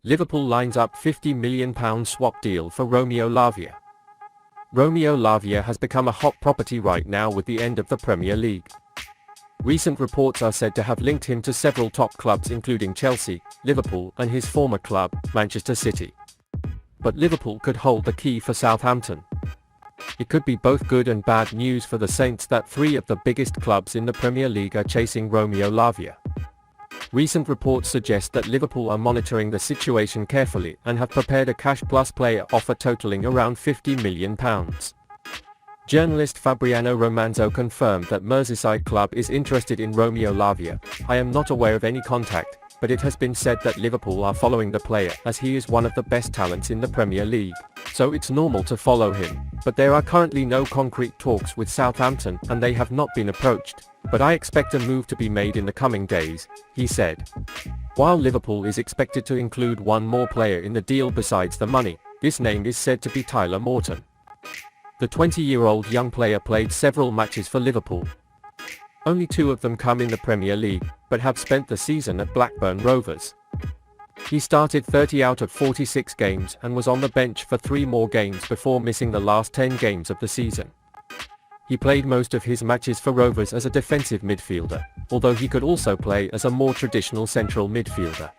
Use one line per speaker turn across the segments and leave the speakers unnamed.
Liverpool lines up £50 million swap deal for Romeo Lavia. Romeo Lavia has become a hot property right now with the end of the Premier League. Recent reports are said to have linked him to several top clubs including Chelsea, Liverpool and his former club, Manchester City. But Liverpool could hold the key for Southampton. It could be both good and bad news for the Saints that three of the biggest clubs in the Premier League are chasing Romeo Lavia. Recent reports suggest that Liverpool are monitoring the situation carefully and have prepared a cash-plus player offer totaling around £50 million. Journalist Fabrizio Romano confirmed that Merseyside club is interested in Romeo Lavia. "I am not aware of any contact, but it has been said that Liverpool are following the player as he is one of the best talents in the Premier League. So it's normal to follow him, but there are currently no concrete talks with Southampton and they have not been approached. But I expect a move to be made in the coming days," he said. While Liverpool is expected to include one more player in the deal besides the money, this name is said to be Tyler Morton. The 20-year-old young player played several matches for Liverpool. Only 2 of them come in the Premier League, but have spent the season at Blackburn Rovers. He started 30 out of 46 games and was on the bench for 3 more games before missing the last 10 games of the season. He played most of his matches for Rovers as a defensive midfielder, although he could also play as a more traditional central midfielder.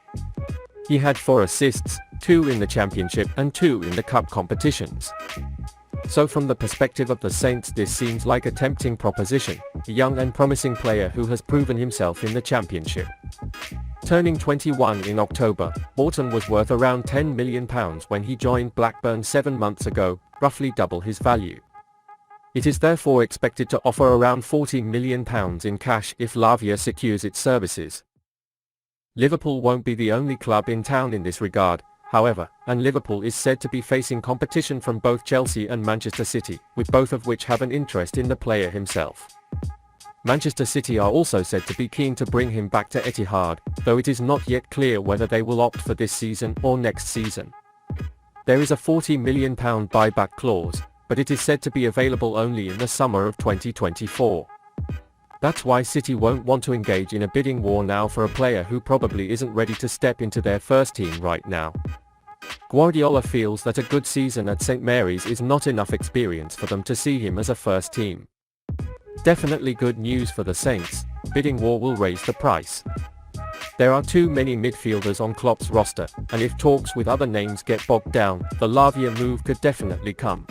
He had 4 assists, 2 in the Championship and 2 in the Cup competitions. So from the perspective of the Saints, this seems like a tempting proposition, a young and promising player who has proven himself in the Championship. Turning 21 in October, Morton was worth around £10 million when he joined Blackburn 7 months ago, roughly double his value. It is therefore expected to offer around £40 million in cash if Lavia secures its services. Liverpool won't be the only club in town in this regard, however, and Liverpool is said to be facing competition from both Chelsea and Manchester City, with both of which have an interest in the player himself. Manchester City are also said to be keen to bring him back to Etihad, though it is not yet clear whether they will opt for this season or next season. There is a £40 million buyback clause, but it is said to be available only in the summer of 2024. That's why City won't want to engage in a bidding war now for a player who probably isn't ready to step into their first team right now. Guardiola feels that a good season at St Mary's is not enough experience for them to see him as a first team. Definitely good news for the Saints, bidding war will raise the price. There are too many midfielders on Klopp's roster, and if talks with other names get bogged down, the Lavia move could definitely come.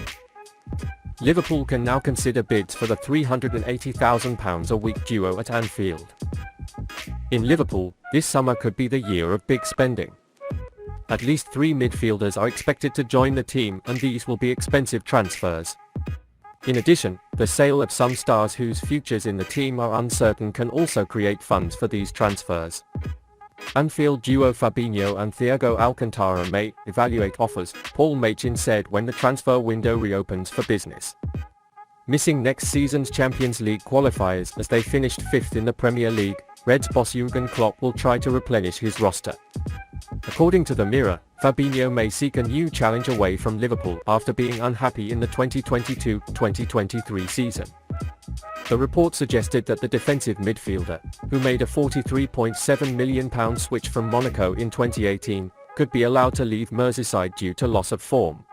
Liverpool can now consider bids for the £380,000 a week duo at Anfield. In Liverpool, this summer could be the year of big spending. At least 3 midfielders are expected to join the team and these will be expensive transfers. In addition, the sale of some stars whose futures in the team are uncertain can also create funds for these transfers. Anfield duo Fabinho and Thiago Alcantara may evaluate offers, Paul Machin said when the transfer window reopens for business. Missing next season's Champions League qualifiers as they finished 5th in the Premier League, Reds boss Jürgen Klopp will try to replenish his roster. According to the Mirror, Fabinho may seek a new challenge away from Liverpool after being unhappy in the 2022-2023 season. The report suggested that the defensive midfielder, who made a £43.7 million switch from Monaco in 2018, could be allowed to leave Merseyside due to loss of form.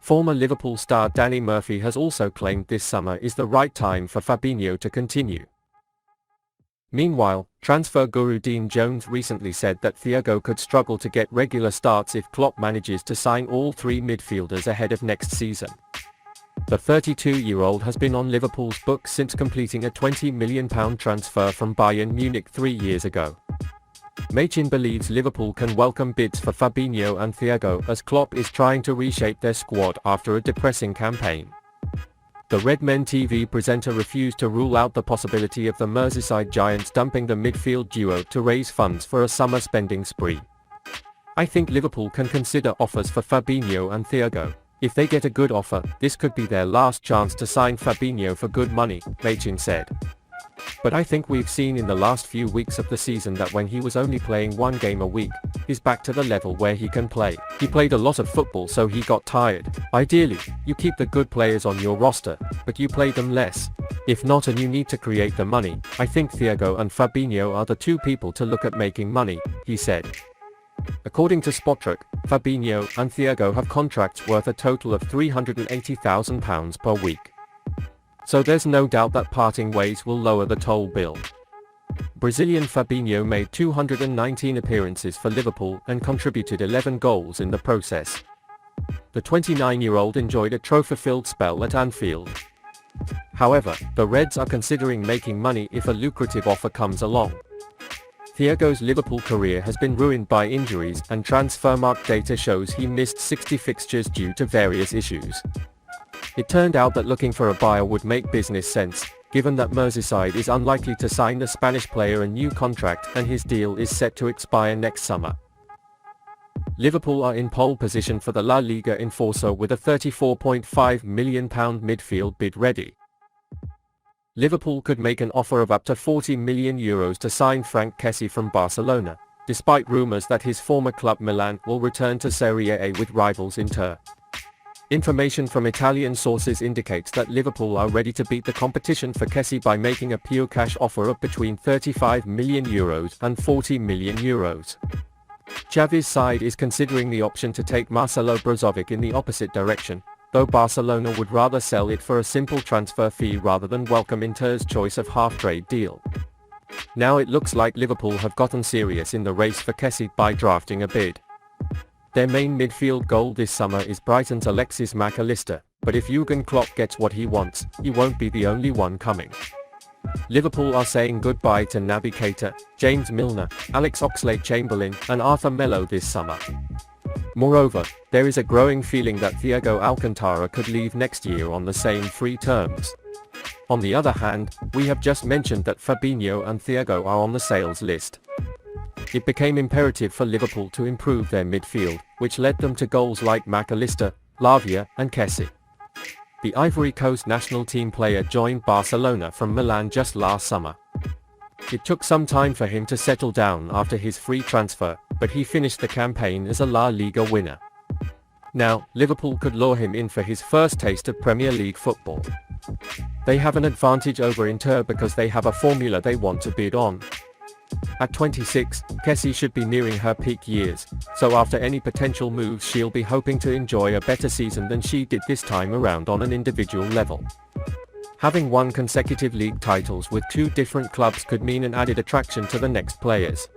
Former Liverpool star Danny Murphy has also claimed this summer is the right time for Fabinho to continue. Meanwhile, transfer guru Dean Jones recently said that Thiago could struggle to get regular starts if Klopp manages to sign all 3 midfielders ahead of next season. The 32-year-old has been on Liverpool's books since completing a £20 million transfer from Bayern Munich 3 years ago. Machin believes Liverpool can welcome bids for Fabinho and Thiago as Klopp is trying to reshape their squad after a depressing campaign. The Red Men TV presenter refused to rule out the possibility of the Merseyside Giants dumping the midfield duo to raise funds for a summer spending spree. "I think Liverpool can consider offers for Fabinho and Thiago. If they get a good offer, this could be their last chance to sign Fabinho for good money," Machin said. "But I think we've seen in the last few weeks of the season that when he was only playing 1 game a week, he's back to the level where he can play. He played a lot of football so he got tired. Ideally, you keep the good players on your roster, but you play them less. If not and you need to create the money, I think Thiago and Fabinho are the 2 people to look at making money," he said. According to Spotrac, Fabinho and Thiago have contracts worth a total of £380,000 per week. So there's no doubt that parting ways will lower the toll bill. Brazilian Fabinho made 219 appearances for Liverpool and contributed 11 goals in the process. The 29-year-old enjoyed a trophy-filled spell at Anfield. However, the Reds are considering making money if a lucrative offer comes along. Thiago's Liverpool career has been ruined by injuries, and Transfermarkt data shows he missed 60 fixtures due to various issues. It turned out that looking for a buyer would make business sense, given that Merseyside is unlikely to sign the Spanish player a new contract and his deal is set to expire next summer. Liverpool are in pole position for the La Liga enforcer with a £34.5 million midfield bid ready. Liverpool could make an offer of up to €40 million to sign Kessie from Barcelona, despite rumours that his former club Milan will return to Serie A with rivals Inter. Information from Italian sources indicates that Liverpool are ready to beat the competition for Kessie by making a pure cash offer of between €35 million and €40 million. Xavi's side is considering the option to take Marcelo Brozovic in the opposite direction, though Barcelona would rather sell it for a simple transfer fee rather than welcome Inter's choice of half-trade deal. Now it looks like Liverpool have gotten serious in the race for Kessie by drafting a bid. Their main midfield goal this summer is Brighton's Alexis Mac Allister, but if Jürgen Klopp gets what he wants, he won't be the only one coming. Liverpool are saying goodbye to Naby Keita, James Milner, Alex Oxlade-Chamberlain, and Arthur Melo this summer. Moreover, there is a growing feeling that Thiago Alcantara could leave next year on the same free terms. On the other hand, we have just mentioned that Fabinho and Thiago are on the sales list. It became imperative for Liverpool to improve their midfield, which led them to goals like Mac Allister, Lavia, and Kessie. The Ivory Coast national team player joined Barcelona from Milan just last summer. It took some time for him to settle down after his free transfer, but he finished the campaign as a La Liga winner. Now, Liverpool could lure him in for his first taste of Premier League football. They have an advantage over Inter because they have a formula they want to bid on. At 26, Kessie should be nearing her peak years, so after any potential moves she'll be hoping to enjoy a better season than she did this time around on an individual level. Having won consecutive league titles with two different clubs could mean an added attraction to the next players.